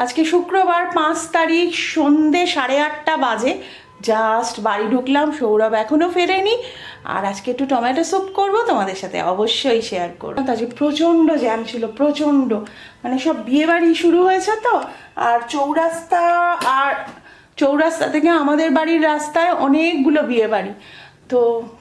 আজকে শুক্রবার 5 তারিখ সন্ধে 8:30 বাজে। জাস্ট বাড়ি ঢুকলাম, সৌরভ এখনো ফেরেনি। আর আজকে একটু টমেটো স্যুপ করব, তোমাদের সাথে অবশ্যই শেয়ার করবো। আজকে প্রচণ্ড জ্যাম ছিল, প্রচণ্ড, মানে সব বিয়েবাড়ি শুরু হয়েছে তো। আর চৌরাস্তা থেকে আমাদের বাড়ির রাস্তায় অনেকগুলো বিয়েবাড়ি, তো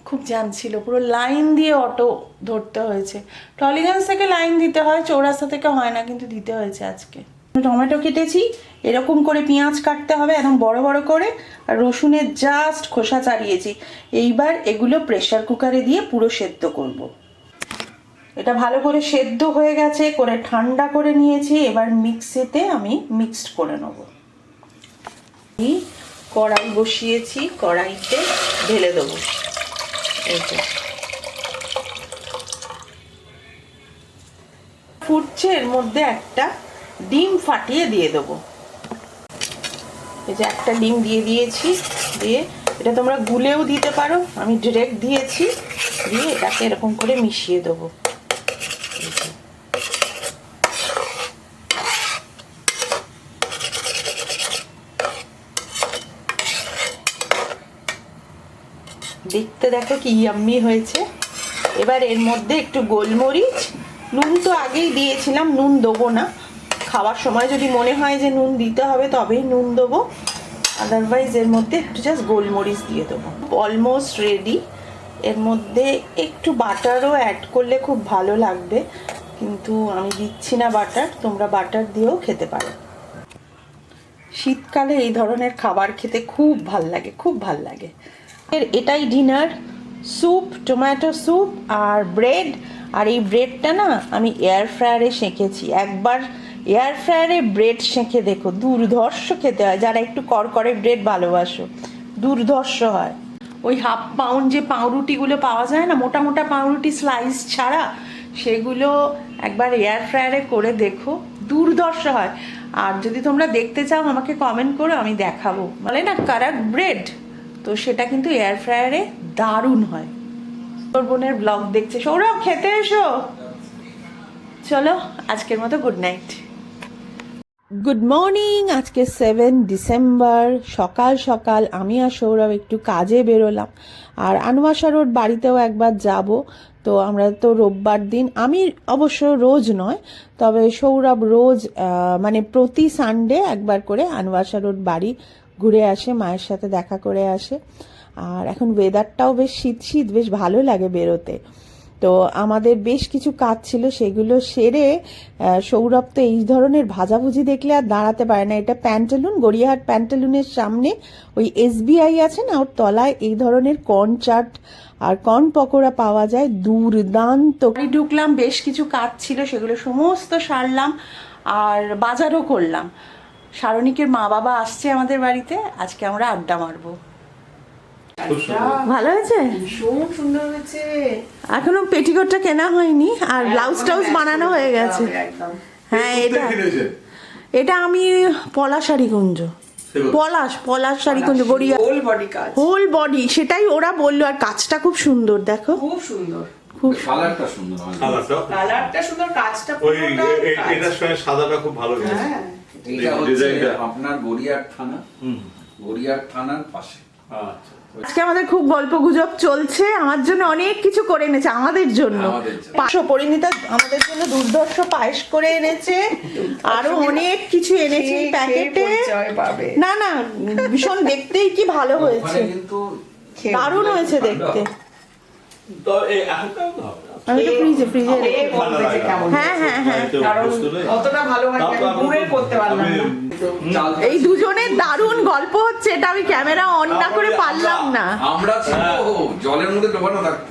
খুব জ্যাম ছিল, পুরো লাইন দিয়ে অটো ধরতে হয়েছে। টলিগঞ্জ থেকে লাইন দিতে হয়, চৌরাস্তা থেকে হয় না, কিন্তু দিতে হয়েছে আজকে। টমেটো কেটেছি, এরকম করে পেঁয়াজ কাটতে হবে একদম বড় বড় করে, আর রসুনের জাস্ট খোসা ছাড়িয়েছি। এইবার এগুলো প্রেসার কুকারে দিয়ে পুরো সেদ্ধ করব। এটা ভালো করে সেদ্ধ হয়ে গেছে, করে ঠান্ডা করে নিয়েছি। এবার মিক্সিতে আমি মিক্সড করে নেব। কড়াই বসিয়েছি, কড়াইতে ঢেলে দেবো। ফুটছে, এর মধ্যে একটা ডিম ফাটিয়ে দিয়ে দেবো। এই যে একটা ডিম দিয়ে দিয়েছি, দিয়ে এটা তোমরা গুলেও দিতে পারো, আমি ডিরেক্ট দিয়েছি। দিয়ে এটাকে এরকম করে মিশিয়ে দেবো। দেখতে দেখো কি ইয়াম্মি হয়েছে। এবার এর মধ্যে একটু গোলমরিচ, নুন তো আগেই দিয়েছিলাম, নুন দেবো না। খাওয়ার সময় যদি মনে হয় যে নুন দিতে হবে তবেই নুন দেবো, আদারওয়াইজ এর মধ্যে একটু জাস্ট গোলমরিচ দিয়ে দেবো। Almost ready. এর মধ্যে একটু বাটারও অ্যাড করলে খুব ভালো লাগবে, কিন্তু আমি দিচ্ছি না বাটার, তোমরা বাটার দিয়েও খেতে পারো। শীতকালে এই ধরনের খাবার খেতে খুব ভাল লাগে, খুব ভাল লাগে। এটাই ডিনার, স্যুপ, টমেটো স্যুপ আর ব্রেড। আর এই ব্রেডটা না আমি এয়ার ফ্রায়ারে সেঁকেছি। একবার এয়ার ফ্রায়ারে ব্রেড সেঁকে দেখো, দুর্ধর্ষ খেতে হয়। যারা একটু করকরে ব্রেড ভালোবাসো, দুর্ধর্ষ হয়। ওই হাফ পাউন্ড যে পাউরুটিগুলো পাওয়া যায় না, মোটা মোটা পাউরুটি স্লাইস ছাড়া, সেগুলো একবার এয়ার ফ্রায়ারে করে দেখো, দুর্ধর্ষ হয়। আর যদি তোমরা দেখতে চাও আমাকে কমেন্ট করো, আমি দেখাবো। বলে না কারাক ব্রেড, তো সেটা কিন্তু এয়ার ফ্রায়ারে দারুণ হয়। তোর বোনের ব্লগ দেখছে, সৌরভ খেতে এসো। চলো আজকের মতো গুড নাইট, গুড মর্নিং। আজকে 7 ডিসেম্বর, সকাল সকাল আমি আর সৌরভ একটু কাজে বেরোলাম। আর আনোয়াশা রোড বাড়িতেও একবার যাব। তো আমরা তো রোববার দিন, আমি অবশ্য রোজ নয়, তবে সৌরভ রোজ মানে প্রতি সানডে একবার করে আনোয়াশা রোড বাড়ি ঘুরে আসে, মায়ের সাথে দেখা করে আসে। আর এখন ওয়েদারটাও বেশ শীত শীত, বেশ ভালো লাগে বেরোতে। তো আমাদের বেশ কিছু কাজ ছিল, সেগুলো সেরে সৌরভ তো এই ধরনের ভাজাভুজি দেখলে আর দাঁড়াতে পারে না। এটা প্যান্টালুন, গড়িয়াহাট প্যান্টালুনের সামনে ওই SBI আছে না, ওর তলায় এই ধরনের কর্ন চাট আর কর্ন পকোড়া পাওয়া যায়, দুর্দান্ত। ঢুকলাম, বেশ কিছু কাজ ছিল, সেগুলো সমস্ত সারলাম আর বাজারও করলাম। সারণিকের মা বাবা আসছে আমাদের বাড়িতে, আজকে আমরা আড্ডা মারবো। ভালো হয়েছে, ভীষণ সুন্দর হয়েছে। এখনো পেটিকোটটা কেনা হয়নি, আর ব্লাউজ টাউজ বানানো হয়ে গেছে। হ্যাঁ, এটা আমি পলাশ শাড়িকুঞ্জ, পলাশ শাড়িকুঞ্জ, গড়িয়া, হোল বডি কাজ, হোল বডি, সেটাই ওরা বললো। আর কাজটা খুব সুন্দর, দেখো খুব সুন্দর, খুব কালারটা সুন্দর, কালারটা সুন্দর, কাজটা ওই এটার সঙ্গে সাদাটা খুব ভালো গেছে। হ্যাঁ, এটা হচ্ছে আপনার গড়িয়াহাট থানা, গড়িয়াহাট থানার পাশে। আচ্ছা, আজকে আমাদের খুব গল্প গুজব চলছে। আমার জন্য অনেক কিছু করে এনেছে, আমাদের জন্য। পরিণীতা আমাদের জন্য দুর্ধর্ষ পায়েস করে এনেছে, আরো অনেক কিছু এনেছে প্যাকেটে। না না, ভীষণ দেখতেই কি ভালো হয়েছে, দারুণ হয়েছে দেখতে। আমি তো ফ্রিজে হ্যাঁ হ্যাঁ হ্যাঁ, অতটা ভালো হয় দূরে করতে পারলাম না। এই দুজনের দারুণ গল্প হচ্ছে, এটা আমি ক্যামেরা অন না করে পারলাম না। আমরা জলের মধ্যে ডোবানো থাকতো,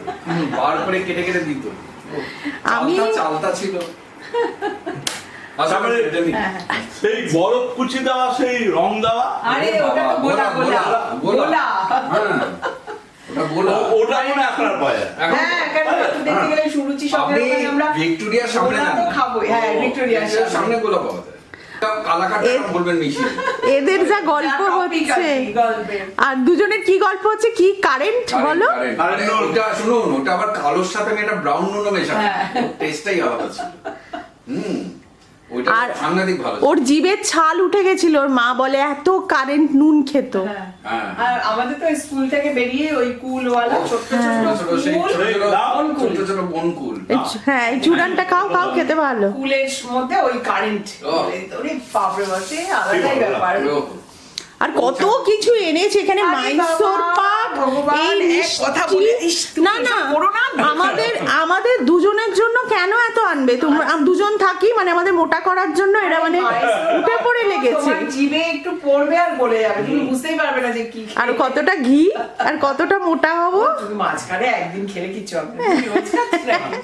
বার করে কেটে কেটে দিত। আমি চালতা ছিল, সেই বরফ কুচি দেওয়া, সেই রং দেওয়া। আরে ওটা তো গোলা গোলা গোলা, ওটা মনে এখন আর পাওয়া যায়। হ্যাঁ, কেন দেখতে গেলে সুরুচি সঙ্গে আমরা ভিক্টোরিয়ার সামনে তো খাবো। হ্যাঁ, ভিক্টোরিয়ার সামনে গোলা পাওয়া যায়। এদের যা গল্প হচ্ছে, আর দুজনের কি গল্প হচ্ছে, কি কারেন্ট বলো। ওটা শুনুন, ওটা আবার কালোর সাথে আমি একটা ব্রাউন নুনও মেশাবো, টেস্টটাই আলাদা ছিল। ওইটা আর সাংঘাতিক ভালো। ওর জিভের ছাল উঠে গেছিল, ওর মা বলে এত কারেন্ট নুন খেত। হ্যাঁ। হ্যাঁ। আর আমাদের তো স্কুল থেকে বেরিয়ে ওই কুলওয়ালা ছোট্ট ছোট সেই কুল, ছোট ছোট বনকুল। হ্যাঁ এই চূড়ানটা খাও খেতে ভালো। কুলের মধ্যে ওই কারেন্ট ওরে বাপরে বাপরে আলাদাই ব্যাপার। আর কত কিছু এনেছে এখানে, আরে মাইসোর বাবা, পাক, ভগবান, এই এক কথা মিষ্টি। বলে দিস, তুমি না না এসব করো না। আমাদের দুজনের জন্য কেন এত আনবে? তোমরা দুজন থাকি মানে আমাদের মোটা করার জন্য এরা মানে উঠে পড়ে লেগেছে। তোমার জিভে একটু পড়বে আর বলে যাবে, তুমি বুঝতেই পারবে না যে কি খেয়ে। আর কতটা ঘি আর কতটা মোটা হবো। তুমি মাঝখানে একদিন খেলে কিচ্ছু হবে না, তুমি রোজ খাচ্ছ নাকি?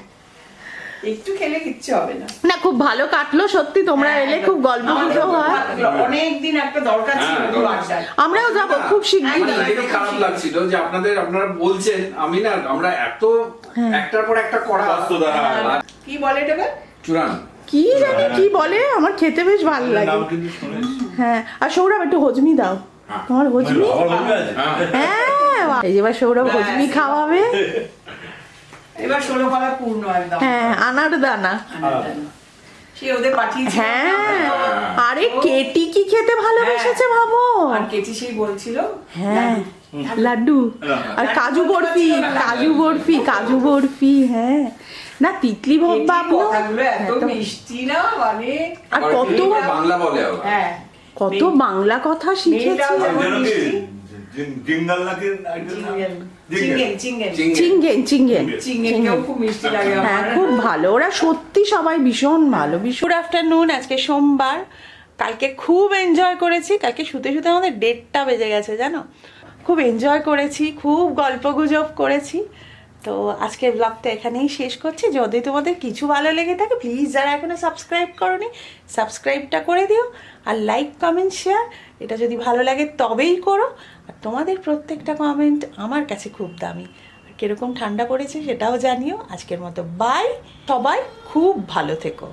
একটু খেলে কিচ্ছু হবে না। না খুব ভালো কাটলো সত্যি, তোমরা এলে খুব গল্প গুজব হয়। অনেকদিন একটা দরকার ছিল হ্যাঁ, খুব দরকার। আড্ডায়। আমরাও যাবো খুব শিগগিরই। আমার নিজেরই খারাপ লাগছিল যে আপনারা বলছেন, আমি না আমরা এত একটার পর একটা করা ব্যস্ততা, আর কি বলে এটাকে? চূড়ান। কি জানি কি বলে, আমার খেতে বেশ ভালো লাগে। নাম কিন্তু শুনেছি। হ্যাঁ আর সৌরভ একটু হজমি দাও। হ্যাঁ। তোমার হজমি? আবার মনে আছে? হ্যাঁ। হ্যাঁ এই যে এবার সৌরভ হজমি খাওয়াবে। এবার 16 ফলা পূর্ণ একদম। হ্যাঁ আনার দানা। সে ওদের পাঠিয়েছিল। হ্যাঁ আরে কেটি কি খেতে ভালোবেসেছে ভাবো। আর কেটি সেই বলছিল হ্যাঁ লাড্ডু আর কাজু বরফি, কাজু বরফি। হ্যাঁ না তিতলি ভোগ কেটির বাবলো। কথাগুলো এত মিষ্টি না মানে। আর আবার কত কি বাংলা বলে আবার। হ্যাঁ কত বাংলা কথা শিখেছি। মেয়েটাও আর যেমন যেন কি মিষ্টি। জিঙ্গাল নাকি একজন নাম? চিঙ্গেন চিঙ্গেন চিংড়ি। চিঙ্গেনকেও খুব মিষ্টি লাগে হ্যাঁ আমার। খুব ভালো, ওরা সত্যি সবাই ভীষণ ভালো। গুড আফটারনুন, আজকে সোমবার। কালকে খুব এনজয় করেছি, কালকে শুতে শুতে আমাদের 1:30 বেজে গেছে জানো। খুব এনজয় করেছি, খুব গল্প গুজব করেছি। তো আজকের ব্লগটা এখানেই শেষ করছি। যদি তোমাদের কিছু ভালো লেগে থাকে প্লিজ যারা এখনো সাবস্ক্রাইব করোনি সাবস্ক্রাইবটা করে দিও, আর লাইক কমেন্ট শেয়ার এটা যদি ভালো লাগে তবেই করো। আর তোমাদের প্রত্যেকটা কমেন্ট আমার কাছে খুব দামি। আর কীরকম ঠান্ডা পড়েছে সেটাও জানিও। আজকের মতো বাই, সবাই খুব ভালো থেকো।